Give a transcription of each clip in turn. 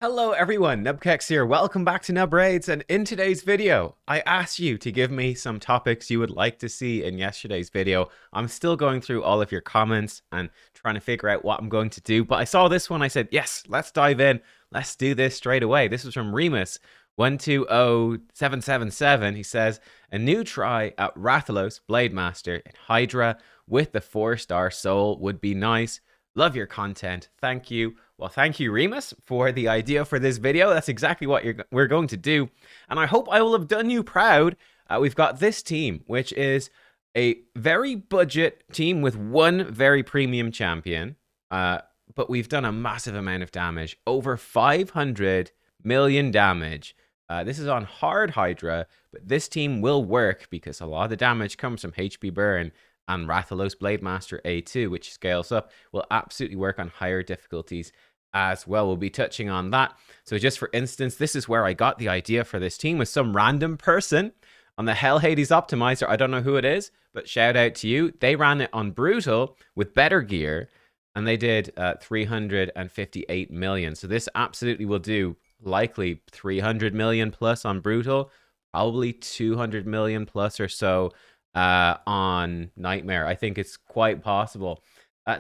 Hello everyone, nubkeks here. Welcome back to Nub Raids, and in today's video, I asked you to give me some topics you would like to see in yesterday's video. I'm still going through all of your comments and trying to figure out what I'm going to do, but I saw this one, I said, yes, let's dive in. Let's do this straight away. This was from Remus 120777. He says, a new try at Rathalos Blademaster in Hydra with the 4-star soul would be nice. Love your content. Thank you. Well, thank you, Remus, for the idea for this video. That's exactly what we're going to do. And I hope I will have done you proud. We've got this team, which is a very budget team with one very premium champion. But we've done a massive amount of damage. Over 500 million damage. This is on hard Hydra, but this team will work because a lot of the damage comes from HP burn. And Rathalos Blademaster A2, which scales up, will absolutely work on higher difficulties as well. We'll be touching on that. So just for instance, this is where I got the idea for this team with some random person on the Hell Hades Optimizer. I don't know who it is, but shout out to you. They ran it on Brutal with better gear, and they did 358 million. So this absolutely will do likely 300 million plus on Brutal, probably 200 million plus or so on Nightmare. I think it's quite possible.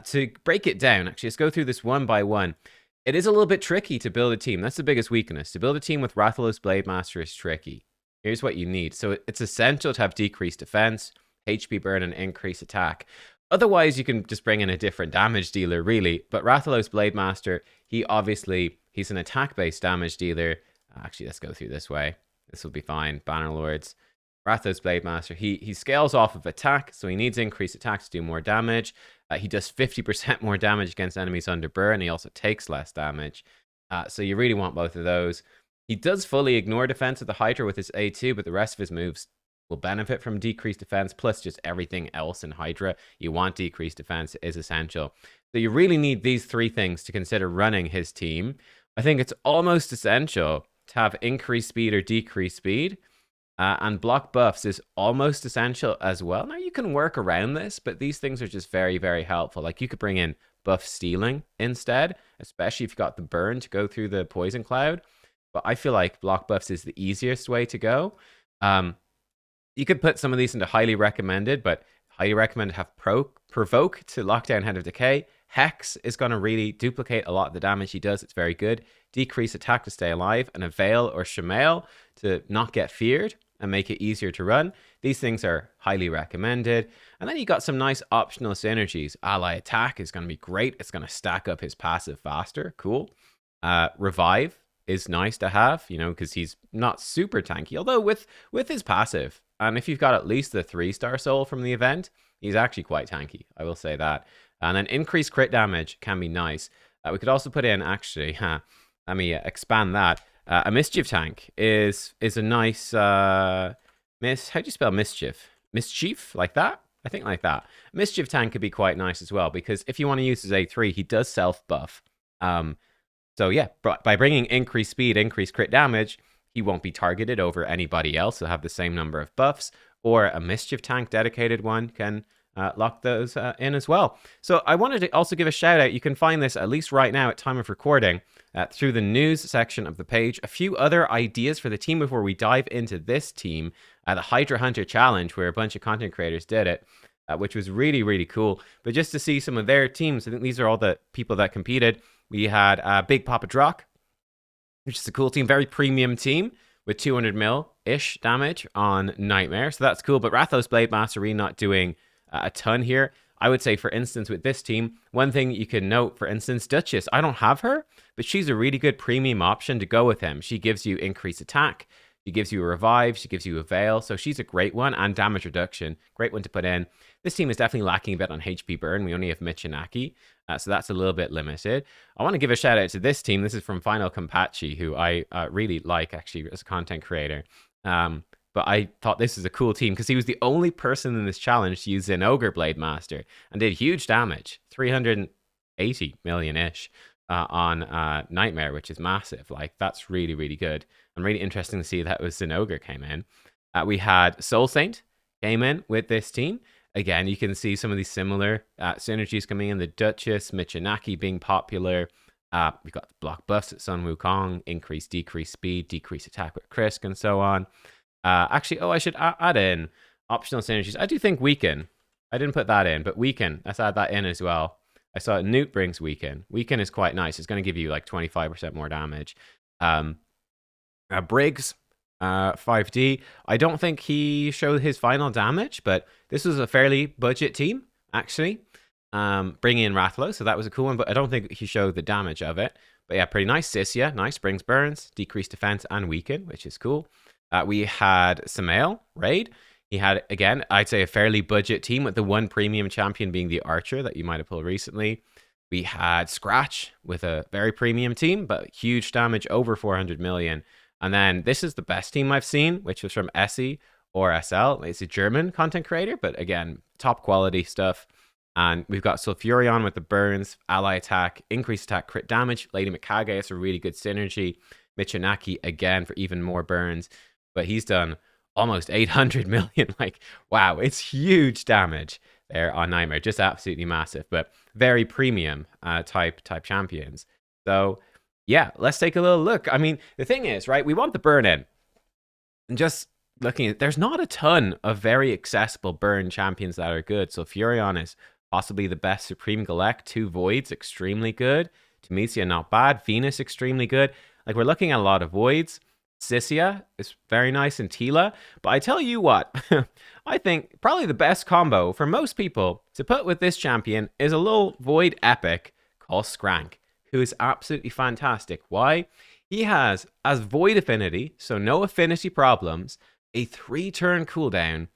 To break it down, actually, let's go through this one by one. It is a little bit tricky to build a team. That's the biggest weakness. To build a team with Rathalos Blademaster is tricky. Here's what you need. So it's essential to have decreased defense, HP burn, and increased attack. Otherwise, you can just bring in a different damage dealer, really. But Rathalos Blademaster, he's an attack-based damage dealer. Actually, let's go through this way. This will be fine. Banner Lords. Rathalos Blademaster, he scales off of attack, so he needs increased attack to do more damage. He does 50% more damage against enemies under burn. He also takes less damage. So you really want both of those. He does fully ignore defense of the Hydra with his A2, but the rest of his moves will benefit from decreased defense, plus just everything else in Hydra. You want decreased defense, it is essential. So you really need these three things to consider running his team. I think it's almost essential to have increased speed or decreased speed. And block buffs is almost essential as well. Now, you can work around this, but these things are just very, very helpful. Like, you could bring in buff stealing instead, especially if you've got the burn to go through the poison cloud. But I feel like block buffs is the easiest way to go. You could put some of these into highly recommended, but highly recommended have provoke to lock down Head of Decay. Hex is going to really duplicate a lot of the damage he does. It's very good. Decrease attack to stay alive, and a Veil or Shamail to not get feared and make it easier to run. These things are highly recommended. And then you got some nice optional synergies. Ally attack is going to be great. It's going to stack up his passive faster. Cool. Revive is nice to have, you know, because he's not super tanky. Although with his passive, and if you've got at least the 3-star soul from the event, he's actually quite tanky. I will say that. And then increased crit damage can be nice. We could also put in, actually, let me expand that. A mischief tank is a nice how do you spell mischief? Mischief, like that? I think like that. Mischief tank could be quite nice as well, because if you want to use his A3, he does self buff. So yeah, by bringing increased speed, increased crit damage, he won't be targeted over anybody else. He'll have the same number of buffs, or a mischief tank dedicated one can lock those in as well. So I wanted to also give a shout out. You can find this, at least right now at time of recording, through the news section of the page. A few other ideas for the team before we dive into this team. The Hydra Hunter Challenge, where a bunch of content creators did it, which was really, really cool. But just to see some of their teams, I think these are all the people that competed. We had Big Papa Drock, which is a cool team, very premium team with 200 mil-ish damage on Nightmare. So that's cool. But Rathalos Blademaster really not doing a ton here. I would say, for instance, with this team, one thing you can note, for instance, Duchess. I don't have her, but she's a really good premium option to go with him. She gives you increased attack. She gives you a revive. She gives you a veil. So she's a great one, and damage reduction. Great one to put in. This team is definitely lacking a bit on HP burn. We only have Mitch and Aki, so that's a little bit limited. I want to give a shout out to this team. This is from Final Compachi, who I really like, actually, as a content creator. But I thought this was a cool team because he was the only person in this challenge to use an Ogre Blademaster and did huge damage, 380 million-ish on Nightmare, which is massive. Like, that's really, really good. And really interesting to see that was Ogre came in. We had Soul Saint came in with this team. Again, you can see some of these similar synergies coming in. The Duchess, Michinaki being popular. We've got block buffs at Sun Wukong, increase, decrease speed, decrease attack with Krisk, and so on. Actually, I should add in optional synergies. I do think weaken. I didn't put that in, but weaken. Let's add that in as well. I saw Newt brings weaken. Weaken is quite nice. It's going to give you like 25% more damage. Briggs, 5D. I don't think he showed his final damage, but this was a fairly budget team, actually. Bringing in Rathalos, so that was a cool one, but I don't think he showed the damage of it. But yeah, pretty nice. Sisia, nice. Brings burns, decreased defense, and weaken, which is cool. We had Samael, Raid. He had, again, I'd say a fairly budget team with the one premium champion being the Archer that you might have pulled recently. We had Scratch with a very premium team, but huge damage, over 400 million. And then this is the best team I've seen, which was from Essie or SL. It's a German content creator, but again, top quality stuff. And we've got Sulfurion with the burns, ally attack, increased attack, crit damage. Lady Mikage is a really good synergy. Michinaki, again, for even more burns. But he's done almost 800 million. Like, wow, it's huge damage there on Nightmare. Just absolutely massive, but very premium type champions. So, yeah, let's take a little look. I mean, the thing is, right, we want the burn in. And just looking at, there's not a ton of very accessible burn champions that are good. So Furion is possibly the best Supreme Galek. 2 Voids, extremely good. Temesia, not bad. Venus, extremely good. Like, we're looking at a lot of Voids. Sisia is very nice, and Tila. But I tell you what, I think probably the best combo for most people to put with this champion is a little Void epic called Scraank, who is absolutely fantastic. Why? He has, as Void affinity, so no affinity problems, a 3-turn cooldown,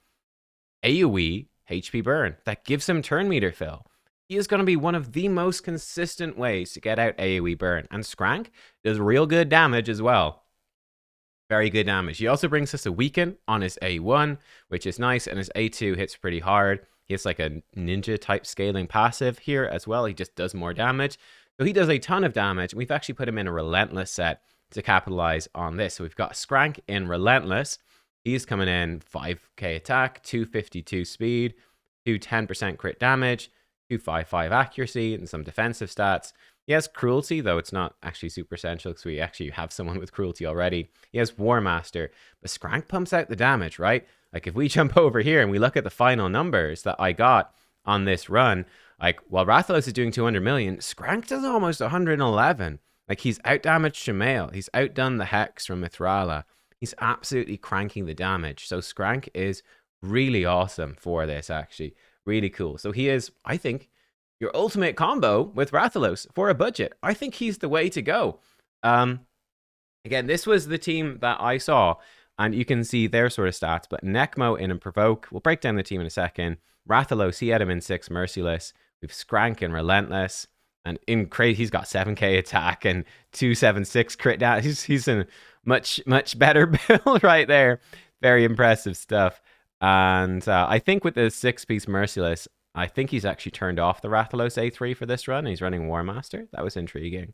AoE, HP burn that gives him turn meter fill. He is going to be one of the most consistent ways to get out AoE burn. And Scraank does real good damage as well. Very good damage. He also brings us a weaken on his A1, which is nice, and his A2 hits pretty hard. He has like a ninja type scaling passive here as well. He just does more damage. So he does a ton of damage. We've actually put him in a Relentless set to capitalize on this. So we've got Scraank in Relentless. He's coming in 5k attack, 252 speed, 210% crit damage, 255 accuracy, and some defensive stats. He has cruelty, though it's not actually super essential because we actually have someone with cruelty already. He has War Master, but Scraank pumps out the damage, right? Like, if we jump over here and we look at the final numbers that I got on this run, like, while Rathalos is doing 200 million, Scraank does almost 111. Like, he's outdamaged Shamail. He's outdone the Hex from Mithrala. He's absolutely cranking the damage. So Scraank is really awesome for this, actually. Really cool. So he is, I think, your ultimate combo with Rathalos for a budget. I think he's the way to go. Again, this was the team that I saw, and you can see their sort of stats. But Necmo in a Provoke. We'll break down the team in a second. Rathalos, he had him in 6 Merciless. We've Scraank in Relentless. And in crazy, he's got 7k attack and 276 crit down. He's in much better build right there. Very impressive stuff. And I think with the 6-piece Merciless, I think he's actually turned off the Rathalos A3 for this run. He's running War Master. That was intriguing.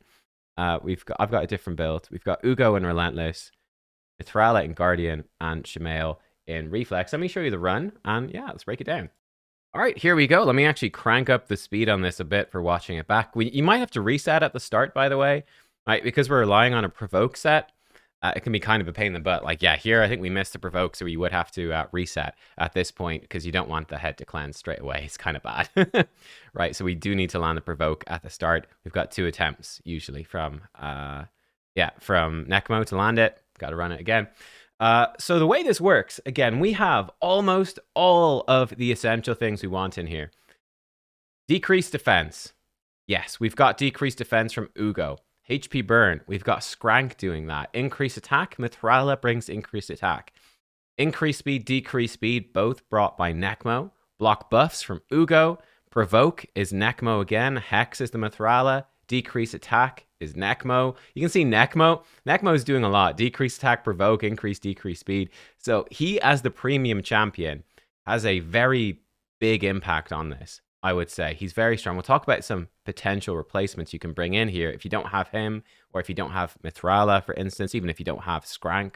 I've got a different build. We've got Ugo in Relentless, Mithrala in Guardian, and Shamail in Reflex. Let me show you the run, and yeah, let's break it down. All right, here we go. Let me actually crank up the speed on this a bit for watching it back. You might have to reset at the start, by the way, right? Because we're relying on a Provoke set. It can be kind of a pain in the butt. Like, yeah, here I think we missed the Provoke, so you would have to reset at this point because you don't want the head to cleanse straight away. It's kind of bad, right? So we do need to land the Provoke at the start. We've got 2 attempts usually from Necmo to land it. Got to run it again. So the way this works, again, we have almost all of the essential things we want in here. Decreased defense. Yes, we've got decreased defense from Ugo. HP burn, we've got Scraank doing that. Increased attack, Mithrala brings increased attack. Increased speed, decreased speed, both brought by Necmo. Block buffs from Ugo. Provoke is Necmo again. Hex is the Mithrala. Decrease attack is Necmo. You can see Necmo is doing a lot. Decrease attack, provoke, increase, decrease speed. So he, as the premium champion, has a very big impact on this, I would say. He's very strong. We'll talk about some potential replacements you can bring in here if you don't have him, or if you don't have Mithrala, for instance, even if you don't have Scraank.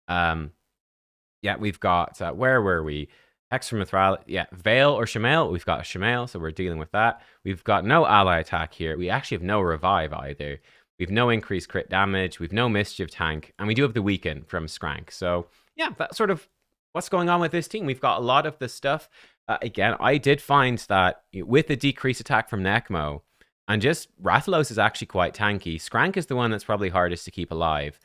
Yeah, we've got, where were we? Hex from Mithrala, yeah, Veil or Shamail. We've got a Shamail, so we're dealing with that. We've got no ally attack here. We actually have no revive either. We've no increased crit damage. We've no mischief tank. And we do have the weaken from Scraank. So, yeah, that's sort of what's going on with this team. We've got a lot of the stuff. Again, I did find that with the decreased attack from Necmo, and just Rathalos is actually quite tanky. Scraank is the one that's probably hardest to keep alive.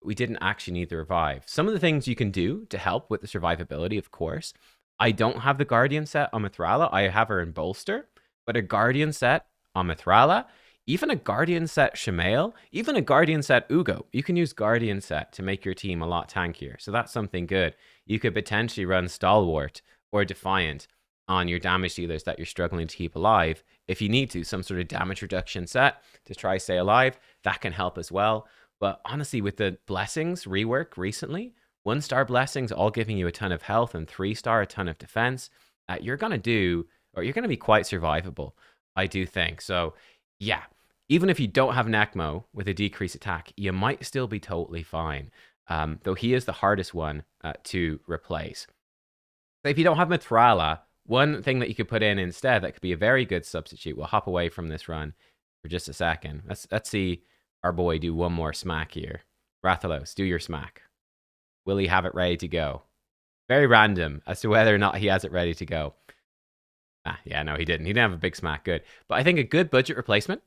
We didn't actually need the revive. Some of the things you can do to help with the survivability, of course. I don't have the Guardian set on Mithrala. I have her in Bolster. But a Guardian set on Mithrala, even a Guardian set Shamail, even a Guardian set Ugo, you can use Guardian set to make your team a lot tankier. So that's something good. You could potentially run Stalwart or Defiant on your damage dealers that you're struggling to keep alive. If you need to, some sort of damage reduction set to try stay alive, that can help as well. But honestly, with the blessings rework recently, 1-star blessings all giving you a ton of health and 3-star a ton of defense, you're going to be quite survivable, I do think. So yeah, even if you don't have Necmo with a decreased attack, you might still be totally fine. Though he is the hardest one to replace. So if you don't have Mithrala, one thing that you could put in instead that could be a very good substitute. We'll hop away from this run for just a second. Let's see our boy do one more smack here. Rathalos, do your smack. Will he have it ready to go? Very random as to whether or not he has it ready to go. Yeah, no, he didn't. He didn't have a big smack. Good. But I think a good budget replacement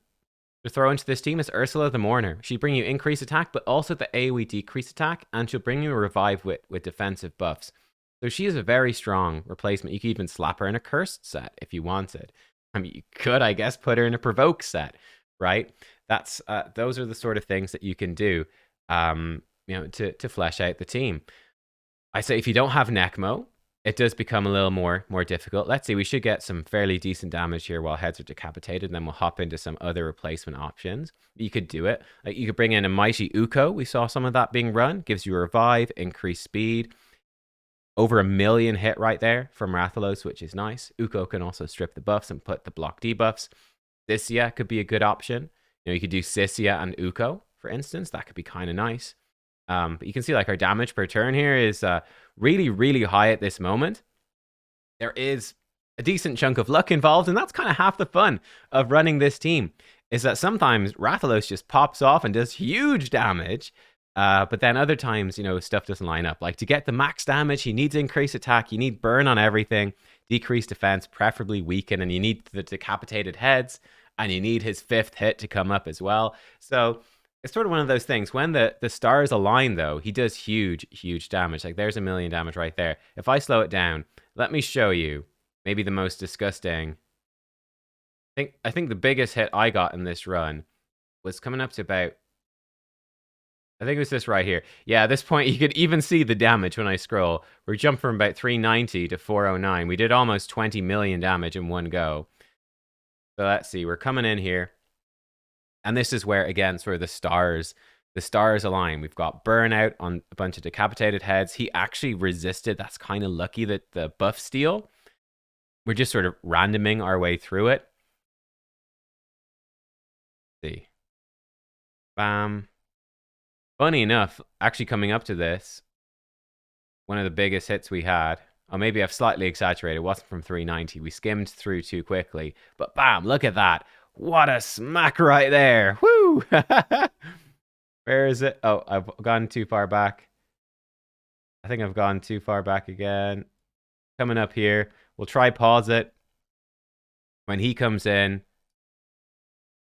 to throw into this team is Ursula the Mourner. She'd bring you increased attack, but also the AoE decreased attack, and she'll bring you a revive with defensive buffs. So she is a very strong replacement. You could even slap her in a cursed set if you wanted. I mean, you could, I guess, put her in a provoke set, right? That's those are the sort of things that you can do, to flesh out the team. I say if you don't have Necmo, it does become a little more difficult. Let's see, we should get some fairly decent damage here while heads are decapitated, and then we'll hop into some other replacement options. You could do it. Like you could bring in a Mighty Uko. We saw some of that being run. Gives you a revive, increased speed. Over 1 million hit right there from Rathalos, which is nice. Uko can also strip the buffs and put the block debuffs. Sissia could be a good option. You could do Sissia and Uko, for instance. That could be kind of nice. But you can see like our damage per turn here is really, really high at this moment. There is a decent chunk of luck involved, and that's kind of half the fun of running this team, is that sometimes Rathalos just pops off and does huge damage, but then other times, stuff doesn't line up. Like to get the max damage, he needs increased attack, you need burn on everything, decreased defense, preferably weaken, and you need the decapitated heads, and you need his 5th hit to come up as well. So it's sort of one of those things. When the stars align, though, he does huge damage. Like there's 1 million damage right there. If I slow it down, let me show you maybe the most disgusting. I think the biggest hit I got in this run was coming up to about, I think it was this right here. Yeah, at this point, you could even see the damage when I scroll. We jumped from about 390 to 409. We did almost 20 million damage in one go. So let's see. We're coming in here. And this is where, again, sort of the stars align. We've got Burnout on a bunch of decapitated heads. He actually resisted. That's kind of lucky that the buff steal. We're just sort of randoming our way through it. Let's see. Bam. Funny enough, actually coming up to this, one of the biggest hits we had, or maybe I've slightly exaggerated, it wasn't from 390. We skimmed through too quickly. But bam, look at that. What a smack right there. Woo! Where is it? Oh, I've gone too far back. I think I've gone too far back again. Coming up here. We'll try pause it. When he comes in,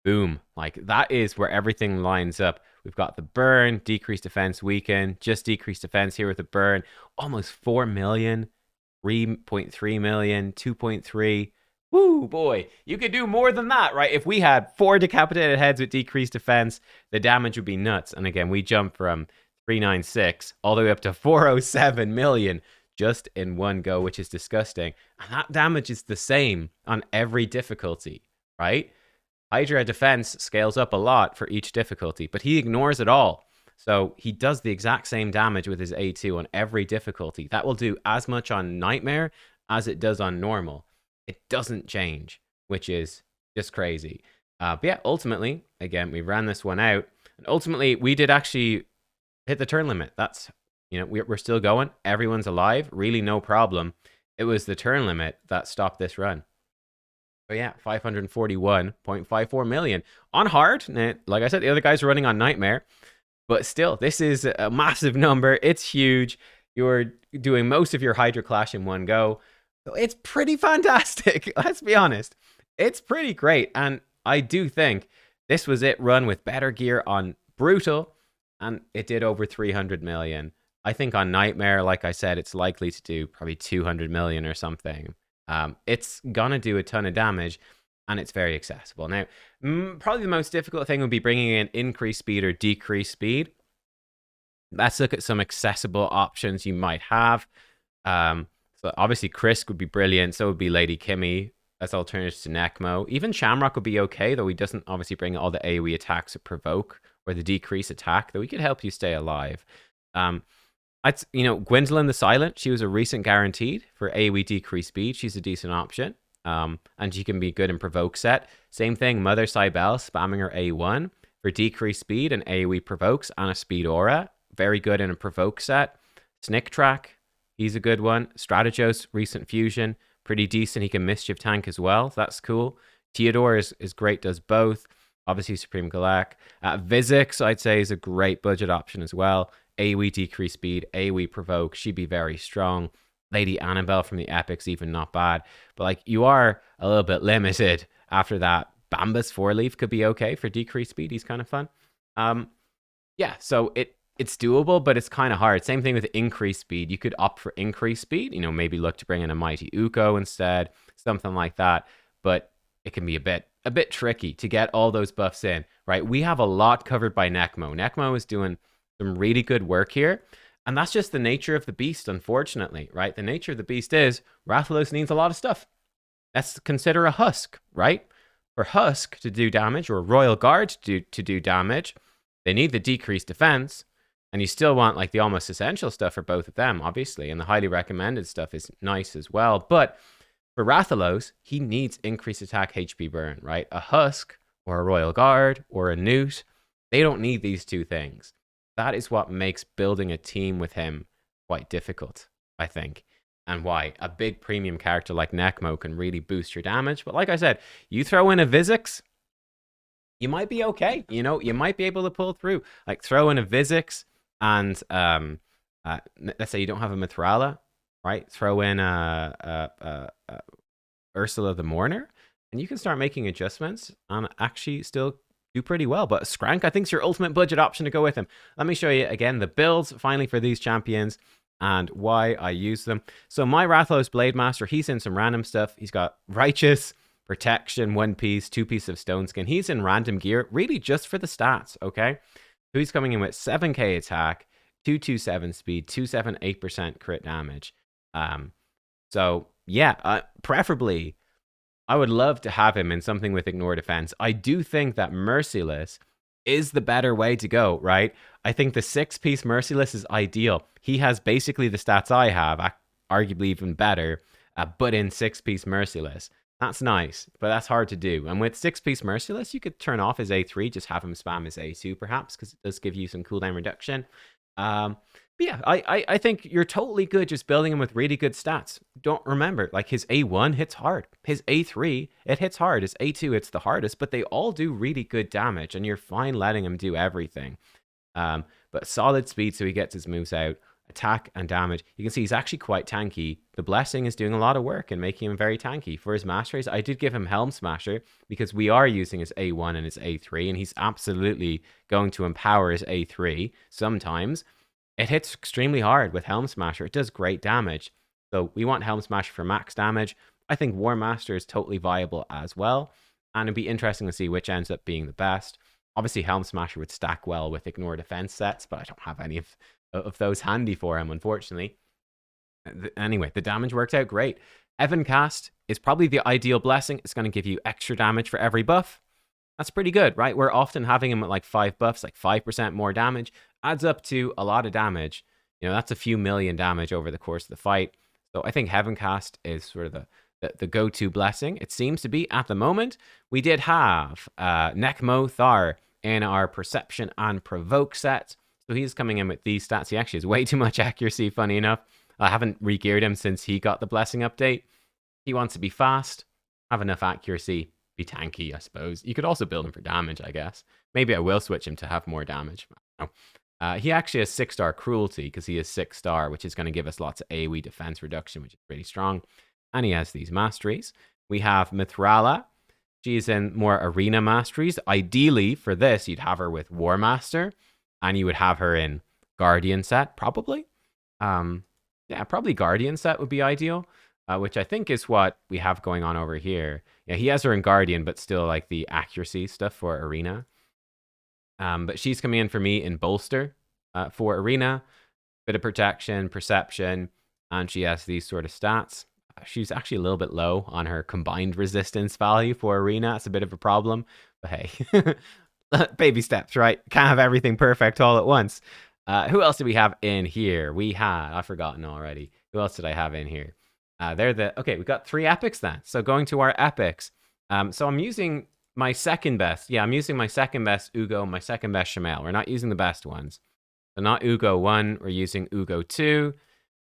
boom. Like that is where everything lines up. We've got the burn, decreased defense, weaken, just decreased defense here with the burn. Almost 4 million, 3.3 million, 2.3. Woo, boy. You could do more than that, right? If we had 4 decapitated heads with decreased defense, the damage would be nuts. And again, we jump from 396 all the way up to 407 million just in one go, which is disgusting. And that damage is the same on every difficulty, right? Hydra defense scales up a lot for each difficulty, but he ignores it all. So he does the exact same damage with his A2 on every difficulty. That will do as much on Nightmare as it does on Normal. It doesn't change, which is just crazy. But yeah, ultimately, again, we ran this one out. And ultimately, we did actually hit the turn limit. That's, we're still going. Everyone's alive. Really no problem. It was the turn limit that stopped this run. So yeah, 541.54 million. On hard, like I said, the other guys are running on Nightmare. But still, this is a massive number. It's huge. You're doing most of your Hydra Clash in one go. So it's pretty fantastic. Let's be honest. It's pretty great. And I do think this was it run with better gear on Brutal. And it did over 300 million. I think on Nightmare, like I said, it's likely to do probably 200 million or something. It's going to do a ton of damage. And it's very accessible. Now, probably the most difficult thing would be bringing in increased speed or decreased speed. Let's look at some accessible options you might have. So obviously Krisk would be brilliant. So would be Lady Kimmy as alternatives to Necmo. Even Shamrock would be okay, though he doesn't obviously bring all the AoE attacks that provoke or the decrease attack, though he could help you stay alive. Gwendolyn the Silent, she was a recent guaranteed for AoE decreased speed. She's a decent option. And she can be good in provoke set. Same thing, Mother Cybele spamming her A1 for decreased speed and AoE provokes and a speed aura. Very good in a provoke set. Snick Track, he's a good one. Strategos, recent fusion, pretty decent. He can mischief tank as well. So that's cool. Theodore is great, does both. Obviously, Supreme Galak. Vizix, I'd say, is a great budget option as well. AoE decreased speed, AoE provoke. She'd be very strong. Lady Annabelle from the Epics, even not bad. But like you are a little bit limited after that. Bambus 4-leaf could be okay for decreased speed. He's kind of fun. Yeah, so it's doable, but it's kind of hard. Same thing with increased speed. You could opt for increased speed. Maybe look to bring in a Mighty Uko instead, something like that. But it can be a bit tricky to get all those buffs in, right? We have a lot covered by Necmo. Necmo is doing some really good work here. And that's just the nature of the beast, unfortunately, right? The nature of the beast is Rathalos needs a lot of stuff. Let's consider a Husk, right? For Husk to do damage or Royal Guard to do damage, they need the decreased defense. And you still want like the almost essential stuff for both of them, obviously. And the highly recommended stuff is nice as well. But for Rathalos, he needs increased attack HP burn, right? A Husk or a Royal Guard or a Newt, they don't need these two things. That is what makes building a team with him quite difficult, I think. And why a big premium character like Necmo can really boost your damage. But like I said, you throw in a Vizix, you might be okay. You might be able to pull through. Like throw in a Vizix and let's say you don't have a Mithrala, right? Throw in Ursula the Mourner, and you can start making adjustments and actually still do pretty well. But Scraank, I think, is your ultimate budget option to go with him. Let me show you again the builds finally for these champions and why I use them. So my Rathalos Blademaster, he's in some random stuff. He's got Righteous, Protection, 1 piece, 2 piece of Stone Skin. He's in random gear, really just for the stats, okay? So he's coming in with 7k attack, 227 speed, 278% crit damage. So yeah, preferably I would love to have him in something with Ignore Defense. I do think that Merciless is the better way to go, right? I think the 6-piece Merciless is ideal. He has basically the stats I have, arguably even better, but in 6-piece Merciless. That's nice, but that's hard to do. And with 6-piece Merciless, you could turn off his A3, just have him spam his A2 perhaps, because it does give you some cooldown reduction. But yeah, I think you're totally good just building him with really good stats. Don't remember, like his A1 hits hard. His A3, it hits hard. His A2, it's the hardest, but they all do really good damage, and you're fine letting him do everything. But solid speed, so he gets his moves out. Attack and damage. You can see he's actually quite tanky. The Blessing is doing a lot of work and making him very tanky. For his Master Race, I did give him Helm Smasher because we are using his A1 and his A3, and he's absolutely going to empower his A3 sometimes. It hits extremely hard with Helm Smasher. It does great damage. So we want Helm Smasher for max damage. I think War Master is totally viable as well. And it'd be interesting to see which ends up being the best. Obviously, Helm Smasher would stack well with Ignore Defense sets, but I don't have any of those handy for him, unfortunately. Anyway, the damage worked out great. Evan Cast is probably the ideal Blessing. It's going to give you extra damage for every buff. That's pretty good, right? We're often having him at like 5 buffs, like 5% more damage. Adds up to a lot of damage. That's a few million damage over the course of the fight. So I think Heaven Cast is sort of the go-to Blessing. It seems to be at the moment. We did have Necmo Thar in our Perception and Provoke set. So he's coming in with these stats. He actually has way too much accuracy, funny enough. I haven't re-geared him since he got the Blessing update. He wants to be fast. have enough accuracy, be tanky, I suppose. You could also build him for damage, I guess. Maybe I will switch him to have more damage. He actually has 6-star cruelty because he is 6-star, which is going to give us lots of AoE defense reduction, which is pretty strong. And he has these masteries. We have Mithrala. She's in more arena masteries. Ideally, for this, you'd have her with War Master, and you would have her in Guardian set, probably. Yeah, probably Guardian set would be ideal, which I think is what we have going on over here. Yeah, he has her in Guardian, but still like the accuracy stuff for arena. But she's coming in for me in Bolster for arena. Bit of protection, perception, and she has these sort of stats. She's actually a little bit low on her combined resistance value for arena. It's a bit of a problem, but hey, baby steps, right? Can't have everything perfect all at once. Who else do we have in here? I've forgotten already. Who else did I have in here? Okay, we've got 3 epics then. So going to our epics. So I'm using my second best. Yeah, I'm using my second best Ugo, my second best Shamael. We're not using the best ones. So not Ugo 1, we're using Ugo 2.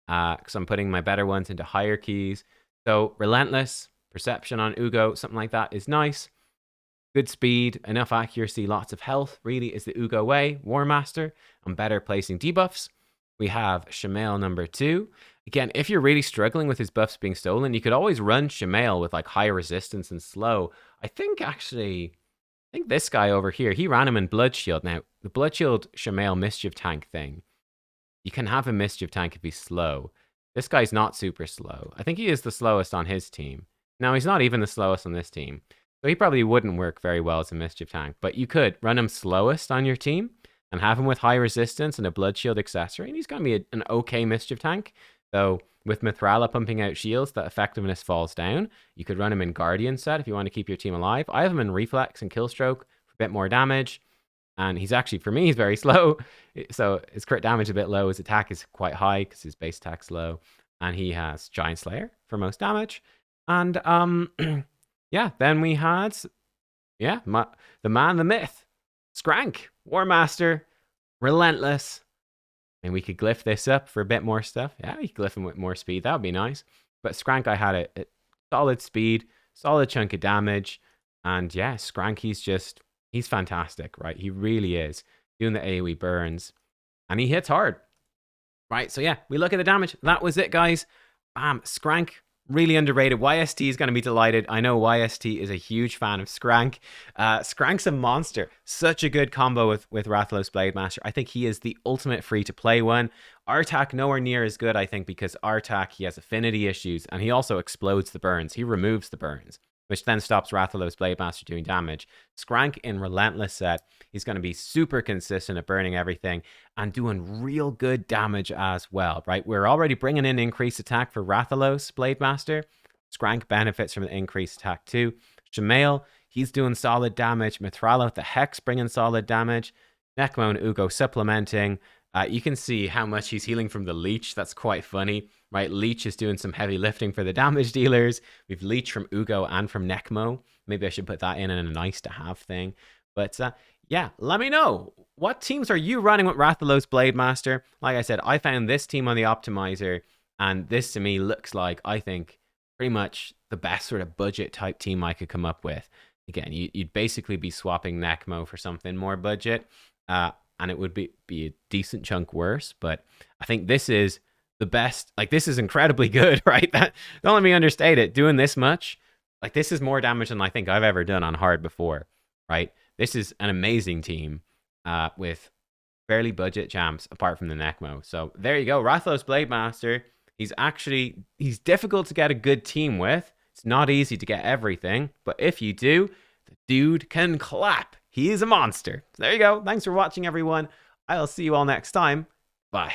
Because I'm putting my better ones into hierarchies. So Relentless, Perception on Ugo, something like that is nice. Good speed, enough accuracy, lots of health, really is the Ugo way. War Master, I'm better placing debuffs. We have Shamael number 2. Again, if you're really struggling with his buffs being stolen, you could always run Shamael with like high resistance and slow. I think this guy over here, he ran him in Blood Shield. Now, the Blood Shield Shamael Mischief Tank thing, you can have a Mischief Tank if he's slow. This guy's not super slow. I think he is the slowest on his team. No, he's not even the slowest on this team. So he probably wouldn't work very well as a Mischief Tank. But you could run him slowest on your team and have him with high resistance and a Blood Shield accessory. And he's going to be an okay Mischief Tank. So with Mithrala pumping out shields, that effectiveness falls down. You could run him in Guardian set if you want to keep your team alive. I have him in Reflex and Killstroke for a bit more damage. And he's actually, for me, he's very slow. So his crit damage is a bit low. His attack is quite high because his base attack's low. And he has Giant Slayer for most damage. And yeah, then we had, the man, the myth, Scraank, War Master, Relentless. And we could glyph this up for a bit more stuff. Yeah, we could glyph him with more speed. That would be nice. But Scraank, I had a solid speed, solid chunk of damage. And yeah, Scraank, he's fantastic, right? He really is. Doing the AoE burns. And he hits hard. Right, so yeah, we look at the damage. That was it, guys. Bam, Scraank, really underrated. YST is going to be delighted. I know YST is a huge fan of Scraank. Scrank's a monster. Such a good combo with Rathalos Blademaster. I think he is the ultimate free-to-play one. Artak, nowhere near as good, I think, because Artak, he has affinity issues, and he also explodes the burns. He removes the burns, which then stops Rathalos Blademaster doing damage. Scraank in Relentless set, he's going to be super consistent at burning everything and doing real good damage as well, right? We're already bringing in increased attack for Rathalos Blademaster. Scraank benefits from the increased attack too. Shamael, he's doing solid damage. Mithrala with the Hex bringing solid damage. Nekmo and Ugo supplementing. You can see how much he's healing from the Leech. That's quite funny, right? Leech is doing some heavy lifting for the damage dealers. We've Leech from Ugo and from Nekmo. Maybe I should put that in a nice to have thing. But yeah, let me know. What teams are you running with Rathalos Blademaster? Like I said, I found this team on the optimizer, and this to me looks like, I think, pretty much the best sort of budget type team I could come up with. Again, you'd basically be swapping Nekmo for something more budget. And it would be a decent chunk worse, but I think this is the best. Like, this is incredibly good, right? Don't let me understate it. Doing this much, like, this is more damage than I think I've ever done on hard before, right? This is an amazing team with fairly budget champs, apart from the Nekmo. So there you go. Rathalos Blademaster. He's difficult to get a good team with. It's not easy to get everything, but if you do, the dude can clap. He is a monster. There you go. Thanks for watching, everyone. I'll see you all next time. Bye.